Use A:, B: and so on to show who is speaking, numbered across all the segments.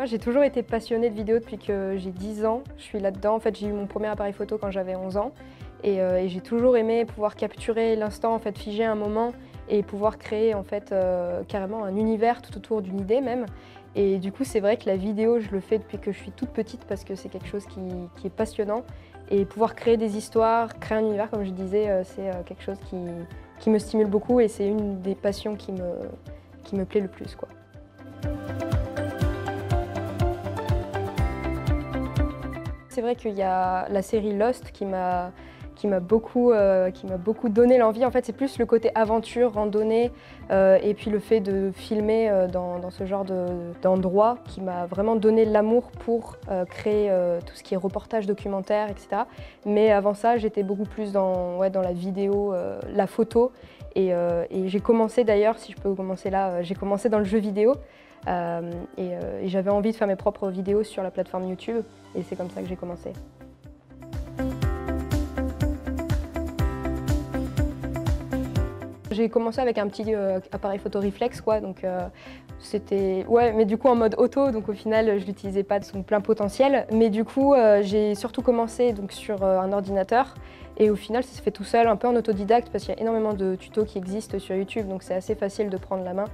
A: Moi, j'ai toujours été passionnée de vidéo depuis que j'ai 10 ans. Je suis là-dedans. En fait, j'ai eu mon premier appareil photo quand j'avais 11 ans. Et j'ai toujours aimé pouvoir capturer l'instant, en fait, figer un moment et pouvoir créer en fait, carrément un univers tout autour d'une idée même. Et du coup, c'est vrai que la vidéo, je le fais depuis que je suis toute petite parce que c'est quelque chose qui est passionnant. Et pouvoir créer des histoires, créer un univers, comme je disais, c'est quelque chose qui me stimule beaucoup et c'est une des passions qui me plaît le plus, quoi. C'est vrai qu'il y a la série Lost qui m'a beaucoup donné l'envie. En fait, c'est plus le côté aventure, randonnée, et puis le fait de filmer dans ce genre d'endroit qui m'a vraiment donné l'amour pour créer tout ce qui est reportage, documentaire, etc. Mais avant ça, j'étais beaucoup plus dans la vidéo, la photo. Et j'ai commencé d'ailleurs, si je peux commencer là, j'ai commencé dans le jeu vidéo. Et j'avais envie de faire mes propres vidéos sur la plateforme YouTube. Et c'est comme ça que j'ai commencé. J'ai commencé avec un petit appareil photo réflexe, quoi, donc c'était... Ouais, mais du coup en mode auto, donc au final je l'utilisais pas de son plein potentiel. Mais du coup j'ai surtout commencé donc, sur un ordinateur et au final ça se fait tout seul, un peu en autodidacte parce qu'il y a énormément de tutos qui existent sur YouTube, donc c'est assez facile de prendre la main.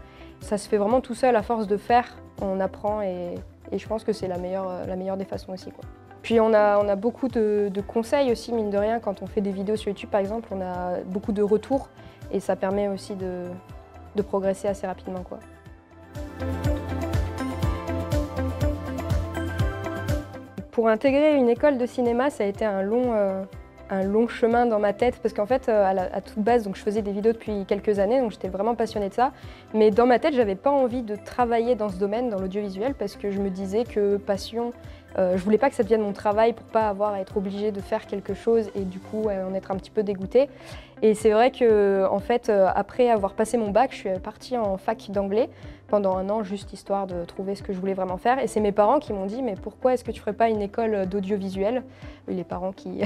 A: Ça se fait vraiment tout seul, à force de faire, on apprend et je pense que c'est la meilleure des façons aussi, quoi. Puis on a beaucoup de conseils aussi, mine de rien, quand on fait des vidéos sur YouTube par exemple, on a beaucoup de retours et ça permet aussi de progresser assez rapidement, quoi. Pour intégrer une école de cinéma, ça a été un long chemin dans ma tête parce qu'en fait, à toute base, donc, je faisais des vidéos depuis quelques années, donc j'étais vraiment passionnée de ça. Mais dans ma tête, j'avais pas envie de travailler dans ce domaine, dans l'audiovisuel, parce que je me disais que passion, je voulais pas que ça devienne mon travail pour pas avoir à être obligée de faire quelque chose et du coup en être un petit peu dégoûtée. Et c'est vrai que en fait, après avoir passé mon bac, je suis partie en fac d'anglais pendant un an, juste histoire de trouver ce que je voulais vraiment faire. Et c'est mes parents qui m'ont dit « mais pourquoi est-ce que tu ferais pas une école d'audiovisuel ?» Les parents qui...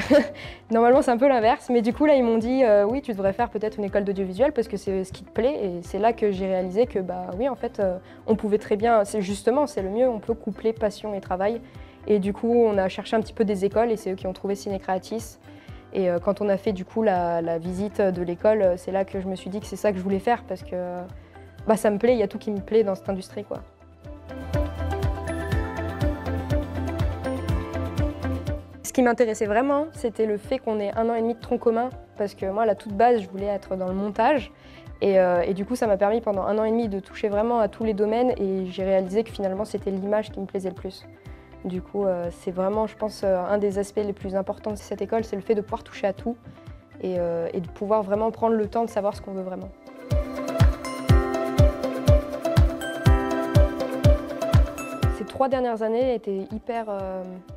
A: Normalement, c'est un peu l'inverse, mais du coup, là, ils m'ont dit « oui, tu devrais faire peut-être une école d'audiovisuel parce que c'est ce qui te plaît. » Et c'est là que j'ai réalisé que, bah oui, en fait, on pouvait très bien... Justement, c'est le mieux, on peut coupler passion et travail. Et du coup, on a cherché un petit peu des écoles et c'est eux qui ont trouvé Ciné-Creatis. Et quand on a fait du coup la visite de l'école, c'est là que je me suis dit que c'est ça que je voulais faire parce que bah, ça me plaît, il y a tout qui me plaît dans cette industrie, quoi. Ce qui m'intéressait vraiment, c'était le fait qu'on ait 1 an et demi de tronc commun parce que moi, à la toute base, je voulais être dans le montage. Et du coup, ça m'a permis pendant 1 an et demi de toucher vraiment à tous les domaines et j'ai réalisé que finalement, c'était l'image qui me plaisait le plus. Du coup, c'est vraiment, je pense, un des aspects les plus importants de cette école, c'est le fait de pouvoir toucher à tout et de pouvoir vraiment prendre le temps de savoir ce qu'on veut vraiment. Ces 3 dernières années étaient hyper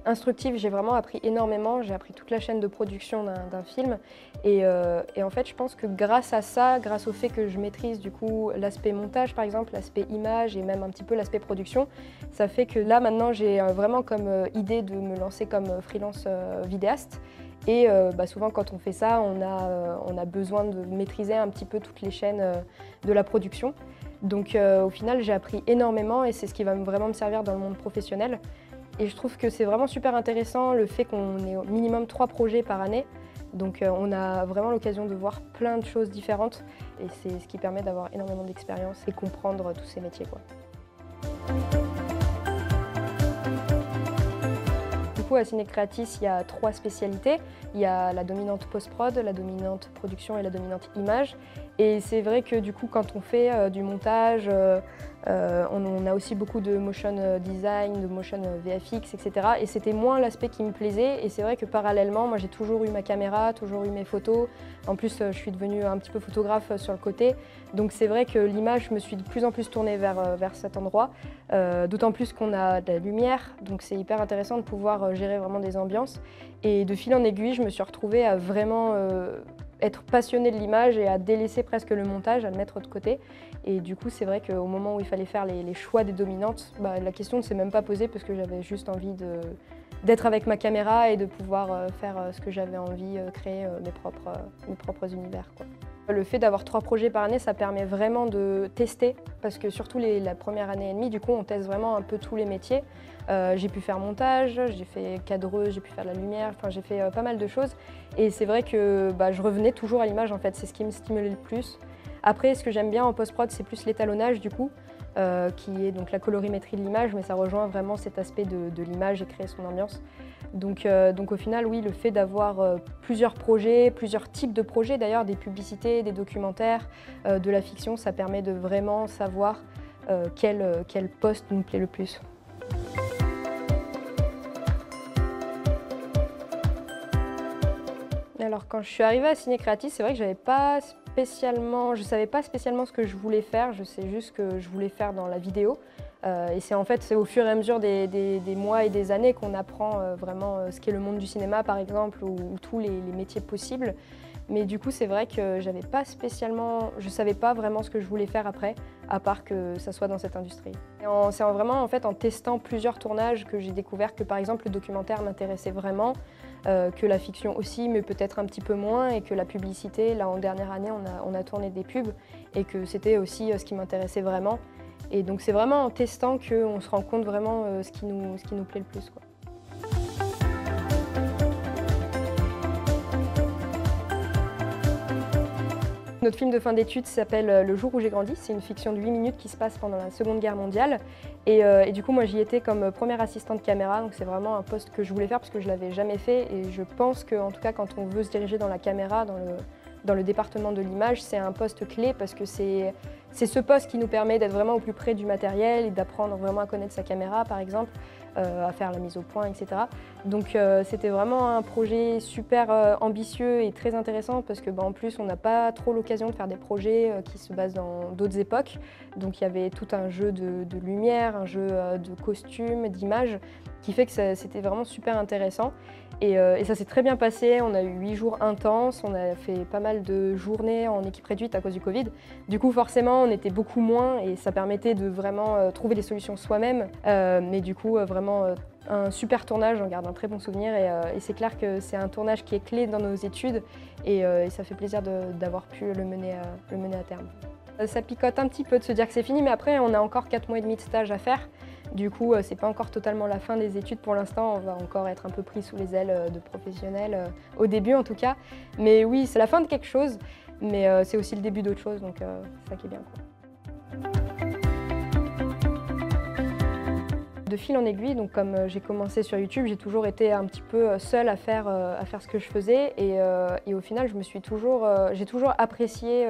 A: instructives, j'ai vraiment appris énormément, j'ai appris toute la chaîne de production d'un film et en fait je pense que grâce à ça, grâce au fait que je maîtrise du coup l'aspect montage par exemple, l'aspect image et même un petit peu l'aspect production, ça fait que là maintenant j'ai vraiment comme idée de me lancer comme freelance vidéaste. Et bah, souvent quand on fait ça, on a besoin de maîtriser un petit peu toutes les chaînes de la production. Donc au final, j'ai appris énormément et c'est ce qui va vraiment me servir dans le monde professionnel. Et je trouve que c'est vraiment super intéressant le fait qu'on ait au minimum 3 projets par année. Donc on a vraiment l'occasion de voir plein de choses différentes et c'est ce qui permet d'avoir énormément d'expérience et comprendre tous ces métiers, quoi. Du coup, à Ciné-Creatis, il y a 3 spécialités. Il y a la dominante post-prod, la dominante production et la dominante image. Et c'est vrai que du coup, quand on fait du montage, on a aussi beaucoup de motion design, de motion VFX, etc. Et c'était moins l'aspect qui me plaisait. Et c'est vrai que parallèlement, moi j'ai toujours eu ma caméra, toujours eu mes photos. En plus, je suis devenue un petit peu photographe sur le côté. Donc c'est vrai que l'image, je me suis de plus en plus tournée vers cet endroit. D'autant plus qu'on a de la lumière, donc c'est hyper intéressant de pouvoir gérer vraiment des ambiances. Et de fil en aiguille, je me suis retrouvée à vraiment être passionnée de l'image et à délaisser presque le montage, à le mettre de côté. Et du coup, c'est vrai qu'au moment où il fallait faire les choix des dominantes, bah, la question ne s'est même pas posée parce que j'avais juste envie d'être avec ma caméra et de pouvoir faire ce que j'avais envie, créer mes propres univers, quoi. Le fait d'avoir 3 projets par année, ça permet vraiment de tester, parce que surtout la première année et demie, du coup, on teste vraiment un peu tous les métiers. J'ai pu faire montage, j'ai fait cadreuse, j'ai pu faire de la lumière, enfin j'ai fait pas mal de choses. Et c'est vrai que je revenais toujours à l'image en fait, c'est ce qui me stimulait le plus. Après, ce que j'aime bien en post-prod, c'est plus l'étalonnage du coup, qui est donc la colorimétrie de l'image, mais ça rejoint vraiment cet aspect de l'image et créer son ambiance. Donc au final, oui, le fait d'avoir plusieurs projets, plusieurs types de projets d'ailleurs, des publicités, des documentaires, de la fiction, ça permet de vraiment savoir quel poste nous plaît le plus. Alors quand je suis arrivée à Ciné Créatis, c'est vrai que je ne savais pas spécialement ce que je voulais faire, je sais juste que je voulais faire dans la vidéo. Et c'est au fur et à mesure des mois et des années qu'on apprend vraiment ce qu'est le monde du cinéma par exemple, ou tous les métiers possibles. Mais du coup c'est vrai que je ne savais pas vraiment ce que je voulais faire après, à part que ça soit dans cette industrie. C'est vraiment en testant plusieurs tournages que j'ai découvert que par exemple le documentaire m'intéressait vraiment, que la fiction aussi, mais peut-être un petit peu moins, et que la publicité, là en dernière année on a tourné des pubs, et que c'était aussi ce qui m'intéressait vraiment. Et donc c'est vraiment en testant qu'on se rend compte vraiment ce qui nous plaît le plus, quoi. Notre film de fin d'études s'appelle Le jour où j'ai grandi. C'est une fiction de 8 minutes qui se passe pendant la Seconde Guerre mondiale. Et du coup, moi, j'y étais comme première assistante caméra. Donc c'est vraiment un poste que je voulais faire parce que je ne l'avais jamais fait. Et je pense qu'en tout cas, quand on veut se diriger dans la caméra, dans le département de l'image, c'est un poste clé parce que c'est ce poste qui nous permet d'être vraiment au plus près du matériel et d'apprendre vraiment à connaître sa caméra, par exemple, à faire la mise au point, etc. Donc c'était vraiment un projet super ambitieux et très intéressant parce que en plus on n'a pas trop l'occasion de faire des projets qui se basent dans d'autres époques. Donc il y avait tout un jeu de lumière, un jeu de costumes, d'images, qui fait que c'était vraiment super intéressant. Et ça s'est très bien passé, on a eu 8 jours intenses, on a fait pas mal de journées en équipe réduite à cause du Covid. Du coup forcément on était beaucoup moins et ça permettait de vraiment trouver des solutions soi-même. Mais du coup vraiment un super tournage, j'en garde un très bon souvenir et c'est clair que c'est un tournage qui est clé dans nos études et ça fait plaisir d'avoir pu le mener à terme. Ça picote un petit peu de se dire que c'est fini, mais après on a encore 4 mois et demi de stage à faire. Du coup, c'est pas encore totalement la fin des études pour l'instant, on va encore être un peu pris sous les ailes de professionnels, au début en tout cas. Mais oui, c'est la fin de quelque chose, mais c'est aussi le début d'autre chose, donc c'est ça qui est bien, quoi. De fil en aiguille, donc comme j'ai commencé sur YouTube, j'ai toujours été un petit peu seule à faire ce que je faisais et au final j'ai toujours apprécié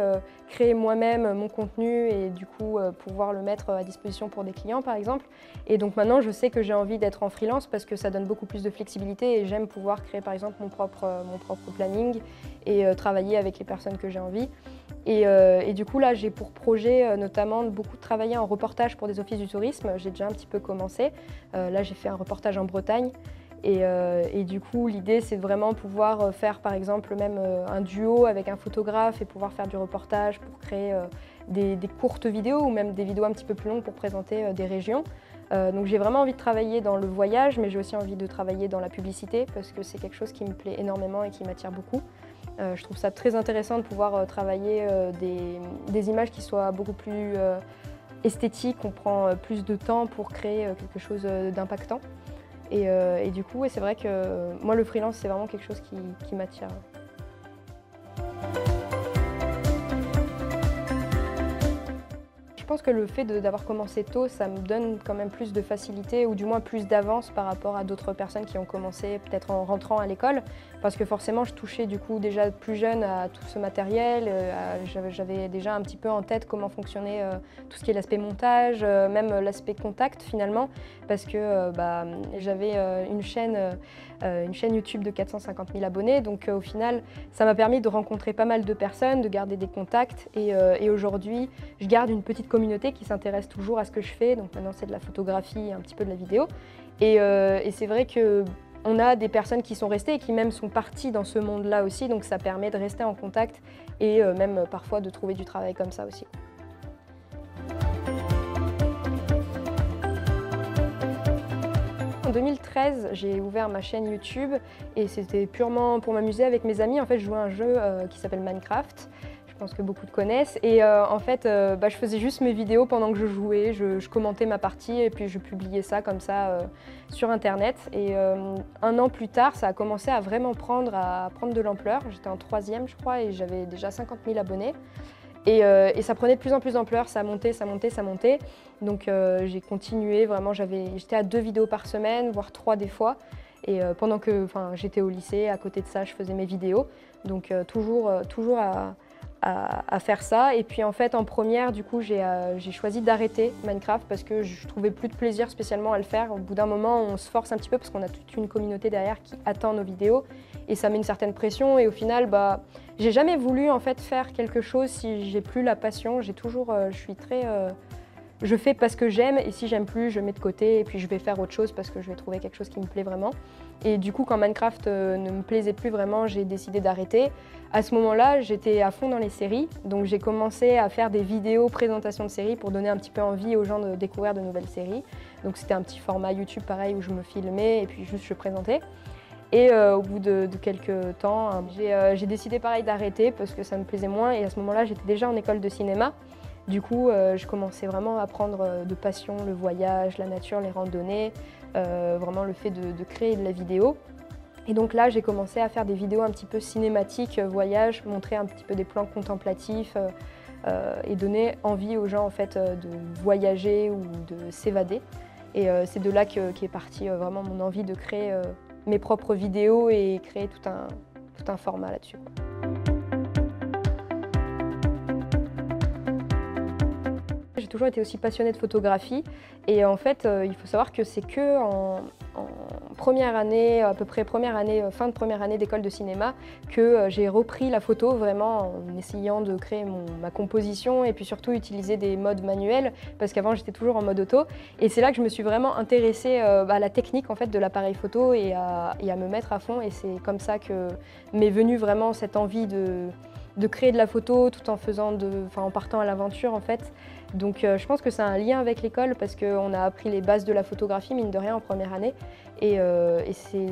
A: créer moi-même mon contenu et du coup pouvoir le mettre à disposition pour des clients par exemple. Et donc maintenant je sais que j'ai envie d'être en freelance parce que ça donne beaucoup plus de flexibilité et j'aime pouvoir créer par exemple mon propre planning et travailler avec les personnes que j'ai envie. Et du coup là j'ai pour projet notamment beaucoup de travailler en reportage pour des offices du tourisme. J'ai déjà un petit peu commencé. Là j'ai fait un reportage en Bretagne et du coup l'idée c'est de vraiment pouvoir faire par exemple même un duo avec un photographe et pouvoir faire du reportage pour créer des courtes vidéos ou même des vidéos un petit peu plus longues pour présenter des régions. Donc j'ai vraiment envie de travailler dans le voyage, mais j'ai aussi envie de travailler dans la publicité parce que c'est quelque chose qui me plaît énormément et qui m'attire beaucoup. Je trouve ça très intéressant de pouvoir travailler des images qui soient beaucoup plus esthétiques, on prend plus de temps pour créer quelque chose d'impactant. Et du coup, c'est vrai que moi le freelance c'est vraiment quelque chose qui m'attire. Je pense que le fait d'avoir commencé tôt, ça me donne quand même plus de facilité ou du moins plus d'avance par rapport à d'autres personnes qui ont commencé peut-être en rentrant à l'école. Parce que forcément, je touchais du coup déjà plus jeune à tout ce matériel. J'avais déjà un petit peu en tête comment fonctionnait tout ce qui est l'aspect montage, même l'aspect contact finalement. Parce que j'avais une chaîne YouTube de 450 000 abonnés. Donc au final, ça m'a permis de rencontrer pas mal de personnes, de garder des contacts. Et aujourd'hui, je garde une petite communauté qui s'intéresse toujours à ce que je fais. Donc maintenant, c'est de la photographie, un petit peu de la vidéo. Et c'est vrai qu'on a des personnes qui sont restées et qui même sont parties dans ce monde-là aussi. Donc ça permet de rester en contact et même parfois de trouver du travail comme ça aussi. En 2013, j'ai ouvert ma chaîne YouTube et c'était purement pour m'amuser avec mes amis. En fait, je jouais à un jeu qui s'appelle Minecraft. Je pense que beaucoup de connaissent. Et en fait, je faisais juste mes vidéos pendant que je jouais, je commentais ma partie et puis je publiais ça comme ça sur Internet. Et 1 an plus tard, ça a commencé à vraiment prendre de l'ampleur. J'étais en 3e, je crois, et j'avais déjà 50 000 abonnés. Et ça prenait de plus en plus d'ampleur, ça montait, ça montait, ça montait. Donc j'ai continué, vraiment, j'étais à 2 vidéos par semaine, voire 3 des fois. Et pendant que j'étais au lycée, à côté de ça, je faisais mes vidéos. Donc toujours à faire ça. Et puis en fait, en première, du coup, j'ai choisi d'arrêter Minecraft parce que je trouvais plus de plaisir spécialement à le faire. Au bout d'un moment, on se force un petit peu parce qu'on a toute une communauté derrière qui attend nos vidéos. Et ça met une certaine pression. Et au final, j'ai jamais voulu en fait faire quelque chose si j'ai plus la passion. Je suis très... je fais parce que j'aime et si j'aime plus, je mets de côté et puis je vais faire autre chose parce que je vais trouver quelque chose qui me plaît vraiment. Et du coup, quand Minecraft ne me plaisait plus vraiment, j'ai décidé d'arrêter. À ce moment-là, j'étais à fond dans les séries, donc j'ai commencé à faire des vidéos présentations de séries pour donner un petit peu envie aux gens de découvrir de nouvelles séries. Donc c'était un petit format YouTube pareil où je me filmais et puis juste je présentais. Et au bout de quelques temps, j'ai décidé pareil d'arrêter parce que ça me plaisait moins et à ce moment-là, j'étais déjà en école de cinéma. Du coup, je commençais vraiment à prendre de passion le voyage, la nature, les randonnées, vraiment le fait de créer de la vidéo. Et donc là, j'ai commencé à faire des vidéos un petit peu cinématiques, voyage, montrer un petit peu des plans contemplatifs et donner envie aux gens en fait, de voyager ou de s'évader. Et c'est de là qu'est partie vraiment mon envie de créer mes propres vidéos et créer tout un format là-dessus. J'ai toujours été aussi passionnée de photographie et en fait, il faut savoir que c'est que en première année, à peu près fin de première année d'école de cinéma, que j'ai repris la photo vraiment en essayant de créer ma composition et puis surtout utiliser des modes manuels parce qu'avant j'étais toujours en mode auto et c'est là que je me suis vraiment intéressée à la technique en fait de l'appareil photo et à me mettre à fond et c'est comme ça que m'est venue vraiment cette envie de créer de la photo tout en partant à l'aventure en fait. Donc je pense que c'est un lien avec l'école parce qu'on a appris les bases de la photographie, mine de rien, en première année. Et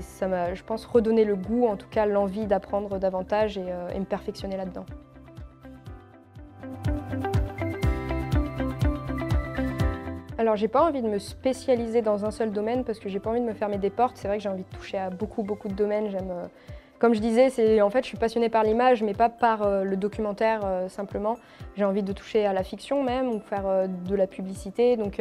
A: ça m'a, je pense, redonné le goût, en tout cas l'envie d'apprendre davantage et me perfectionner là-dedans. Alors j'ai pas envie de me spécialiser dans un seul domaine parce que j'ai pas envie de me fermer des portes. C'est vrai que j'ai envie de toucher à beaucoup de domaines. Comme je disais, en fait, je suis passionnée par l'image, mais pas par le documentaire simplement. J'ai envie de toucher à la fiction même, ou faire de la publicité. Donc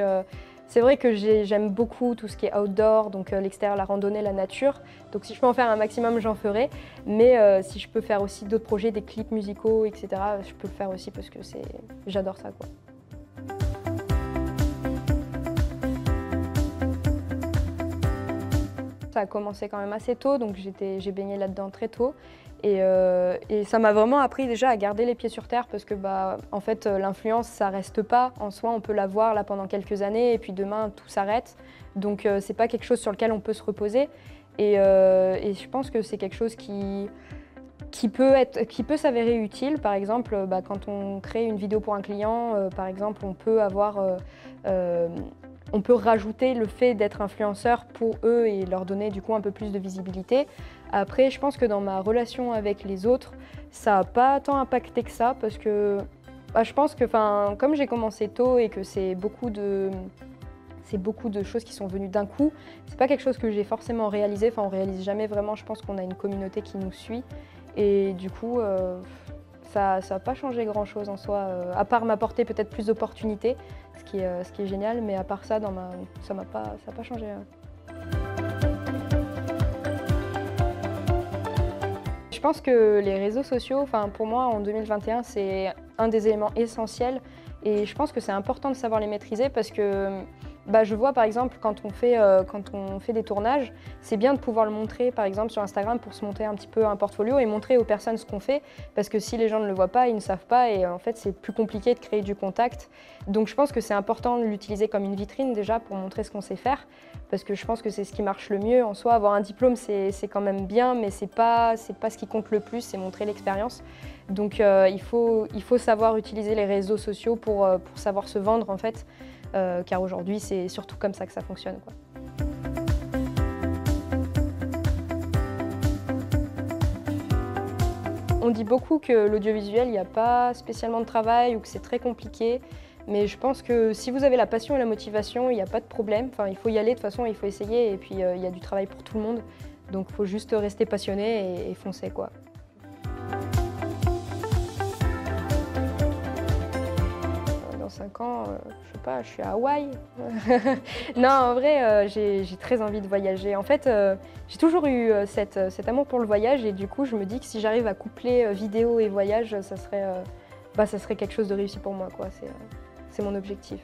A: c'est vrai que j'aime beaucoup tout ce qui est outdoor, donc l'extérieur, la randonnée, la nature. Donc si je peux en faire un maximum, j'en ferai. Mais si je peux faire aussi d'autres projets, des clips musicaux, etc., je peux le faire aussi parce que j'adore ça, quoi. Ça a commencé quand même assez tôt, donc j'ai baigné là-dedans très tôt. Et ça m'a vraiment appris déjà à garder les pieds sur terre parce que en fait, l'influence, ça reste pas. En soi, on peut l'avoir là pendant quelques années et puis demain, tout s'arrête. Donc c'est pas quelque chose sur lequel on peut se reposer. Et je pense que c'est quelque chose qui peut s'avérer utile. Par exemple, quand on crée une vidéo pour un client, par exemple, on peut rajouter le fait d'être influenceur pour eux et leur donner du coup un peu plus de visibilité. Après, je pense que dans ma relation avec les autres, ça n'a pas tant impacté que ça parce que je pense que comme j'ai commencé tôt et que c'est beaucoup de choses qui sont venues d'un coup, c'est pas quelque chose que j'ai forcément réalisé. On réalise jamais vraiment, je pense qu'on a une communauté qui nous suit et du coup ça n'a pas changé grand-chose en soi, à part m'apporter peut-être plus d'opportunités, ce qui est génial, mais à part ça, ça n'a pas changé. Je pense que les réseaux sociaux, pour moi, en 2021, c'est un des éléments essentiels et je pense que c'est important de savoir les maîtriser parce que je vois par exemple quand on fait des tournages, c'est bien de pouvoir le montrer par exemple sur Instagram pour se monter un petit peu un portfolio et montrer aux personnes ce qu'on fait parce que si les gens ne le voient pas, ils ne savent pas et en fait c'est plus compliqué de créer du contact. Donc je pense que c'est important de l'utiliser comme une vitrine déjà pour montrer ce qu'on sait faire parce que je pense que c'est ce qui marche le mieux. En soi, avoir un diplôme c'est quand même bien mais c'est pas ce qui compte le plus, c'est montrer l'expérience. Donc il faut savoir utiliser les réseaux sociaux pour savoir se vendre en fait. Car aujourd'hui, c'est surtout comme ça que ça fonctionne, quoi. On dit beaucoup que l'audiovisuel, il n'y a pas spécialement de travail ou que c'est très compliqué. Mais je pense que si vous avez la passion et la motivation, il n'y a pas de problème. Enfin, il faut y aller, de toute façon, il faut essayer. Et puis, il y a du travail pour tout le monde. Donc, il faut juste rester passionné et foncer, quoi. Dans 5 ans, je sais pas, je suis à Hawaï. Non, en vrai, j'ai très envie de voyager. En fait, j'ai toujours eu cet amour pour le voyage et du coup, je me dis que si j'arrive à coupler vidéo et voyage, ça serait quelque chose de réussi pour moi, quoi. C'est mon objectif.